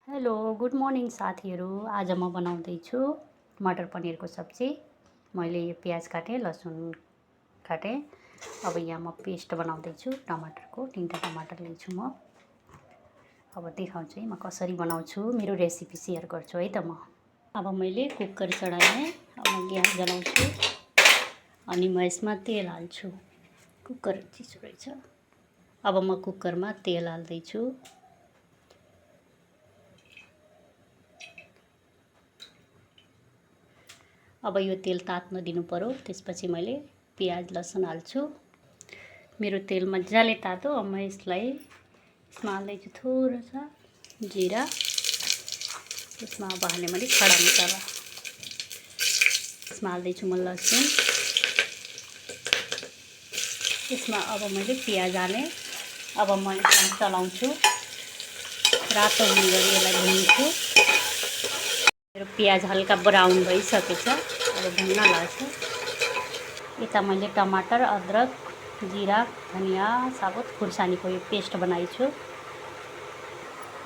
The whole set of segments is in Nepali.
हेलो गुड मर्निङ साथीहरू। आज म बनाउँदैछु मटर पनिरको सब्जी। मैले यो प्याज काटेँ, लसुन काटेँ। अब यहाँ म पेस्ट बनाउँदैछु टमाटरको। 3टा टमाटर लिन्छु म। अब देखाउँछु है म कसरी बनाउँछु, मेरो रेसिपी सेयर गर्छु है त म। अब मैले कुकर चढाएँ। अब म ग्यास जलाउँछु अनि म यसमा तेल हाल्छु। कुकर चिसो रहेछ। अब म कुकरमा तेल हाल्दैछु। अब यो तेल तात्न दिनु पर्यो। त्यसपछि मैले प्याज लसुन हाल्छु। मेरो तेल मजाले तातो। अब म यसमा हाल्दैछु थोरै सा जिरा। यसमा अब हाल्ने मैले खडा मसला। यसमा हाल्दैछु म लसुन। यसमा अब मैले प्याज हालेँ। अब म यसलाई चलाउँछु। रातो हुने गरी यसलाई भुन्छु। मेरो प्याज हल्का ब्राउन भइसकेछ। अब भुन्न लाग्छ। यता मैले टमाटर, अदरक, जिरा, धनिया साबुत, खुर्सानीको यो पेस्ट बनाइछु।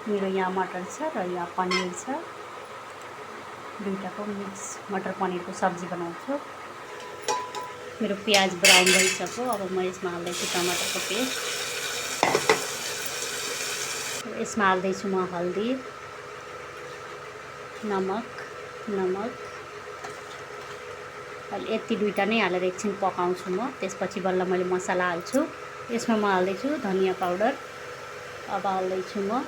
मेरो यहाँ मटर छ र यहाँ पनिर छ। दुईटाको मिक्स मटर पनिरको सब्जी बनाउँछु। मेरो प्याज ब्राउन भइसक्यो। अब म यसमा हाल्दैछु टमाटरको पेस्ट। यसमा हाल्दैछु म हल्दी, नमक। अहिले यति दुईटा नै हालेर एकछिन पकाउँछु म। त्यसपछि बल्ल मैले मसला हाल्छु। यसमा म हाल्दैछु धनिया पाउडर। अब हाल्दैछु म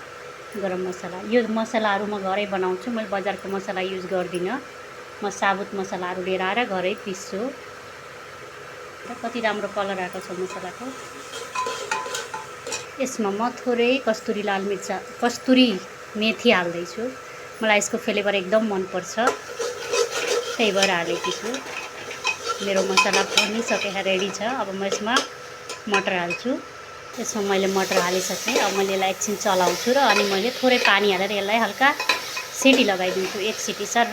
गरम मसला। यो मसलाहरू म घरै बनाउँछु। मैले बजारको मसला युज गर्दिनँ। म साबुत मसलाहरू लिएर आएर घरै पिस्छु। कति राम्रो कलर आएको छ मसलाको। यसमा म थोरै कस्तुरी मेथी हाल्दैछु। मलाई यसको फ्लेभर एकदम मनपर्छ, त्यही भएर हालेकी छु। मेरो मसला बनिसकेर रेडी छ। अब म यसमा मटर हाल्छु। यसमा मैले मटर हालिसकेँ। अब मैले यसलाई एकछिन चलाउँछु र अनि मैले थोरै पानी हालेर यसलाई हल्का सिटी लगाइदिन्छु, 1 सिटी सर।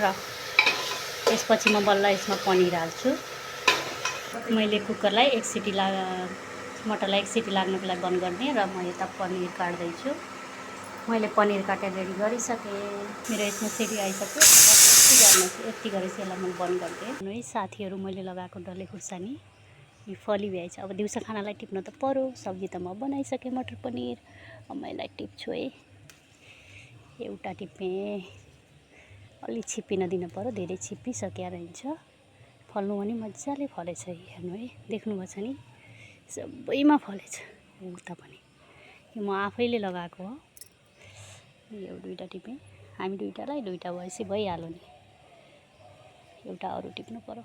त्यसपछि म बल्ल यसमा पनिर हाल्छु। मैले कुकरलाई मटरलाई 1 सिटी लाग्नको लागि बन्द गरिदिएँ र म यता पनिर काट्दैछु। मैले पनिर काटेर रेडी गरिसकेँ। मेरो यसमा सिटी आइसक्यो। यति गरेपछि यसलाई म बन्द गरिदिएँ। है साथीहरू, मैले लगाएको डल्ले खुर्सानी यो फलिभ्याएछ। अब दिउँसो खानालाई टिप्न त पर्यो। सब्जी त म बनाइसकेँ मटर पनिर। अब म यसलाई टिप्छु है। एउटा टिपेँ। अलि छिप्पिन दिनु पर्यो, धेरै छिप्पिसक्यो रहन्छ। फल्नु पनि मजाले फलेछ। हेर्नु है, देख्नुभएको छ नि, सबैमा फलेछ। उता पनि यो म आफैले लगाएको हो। यो दुईटा टिपेँ। हामी दुईटालाई दुईटा भएपछि भइहाल्यो नि। एउटा अरू टिप्नु पर्यो।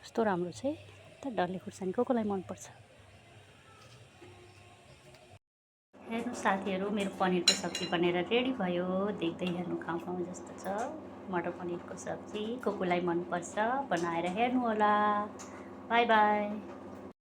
कस्तो राम्रो छ है त डल्ले खुर्सानी। कसलाई मनपर्छ। हेर्नु साथीहरू, मेरो पनिरको सब्जी बनेर रेडी भयो। देख्दै हेर्नु खाउँ जस्तो छ मटर पनिरको सब्जी। कसलाई मनपर्छ बनाएर हेर्नु होला। By by.